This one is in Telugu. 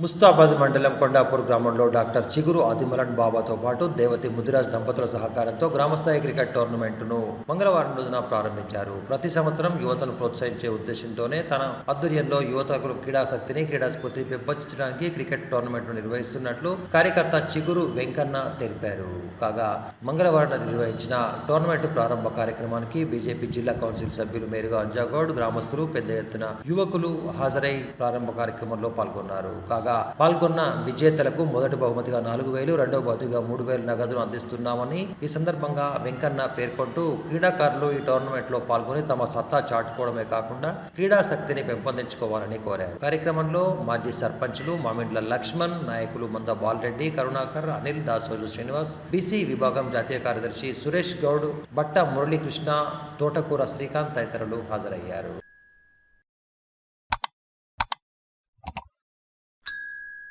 ముస్తాబాద్ మండలం కొండాపూర్ గ్రామంలో డాక్టర్ చిగురు ఆదిమలన్ బాబాతో పాటు దేవతి ముదిరాజ్ దంపతుల సహకారంతో గ్రామస్థాయి క్రికెట్ టోర్నమెంటును మంగళవారం రోజున ప్రారంభించారు. ప్రతి సంవత్సరం యువతను ప్రోత్సహించే ఉద్దేశంతోనే తన ఆధ్వర్యంలో యువతకు క్రీడాశక్తిని, క్రీడాస్ఫూర్తిని పెంపొందించడానికి క్రికెట్ టోర్నమెంట్ను నిర్వహిస్తున్నట్లు కార్యకర్త చిగురు వెంకన్న తెలిపారు. కాగా మంగళవారం నిర్వహించిన టోర్నమెంట్ ప్రారంభ కార్యక్రమానికి బీజేపీ జిల్లా కౌన్సిల్ సభ్యులు మేరుగా అంజాగౌడ్, గ్రామస్తులు పెద్ద ఎత్తున యువకులు హాజరై ప్రారంభ కార్యక్రమంలో పాల్గొన్నారు. కాగా పాల్గొన్న విజేతలకు మొదటి బహుమతిగా 4,000, రెండవ బహుమతిగా 3,000 నగదును అందిస్తున్నామని ఈ సందర్భంగా వెంకన్న పేర్కొంటూ క్రీడాకారులు ఈ టోర్నమెంట్ లో పాల్గొని తమ సత్తా చాటుకోవడమే కాకుండా క్రీడాశక్తిని పెంపొందించుకోవాలని కోరారు. కార్యక్రమంలో మాజీ సర్పంచులు మామిండ్ల లక్ష్మణ్, నాయకులు మంద బాలరెడ్డి, కరుణాకర్, అనిల్, దాసోజు శ్రీనివాస్, బీసీ విభాగం జాతీయ కార్యదర్శి సురేష్ గౌడ్, బట్ట మురళీకృష్ణ, తోటకూర శ్రీకాంత్ తదితరులు హాజరయ్యారు.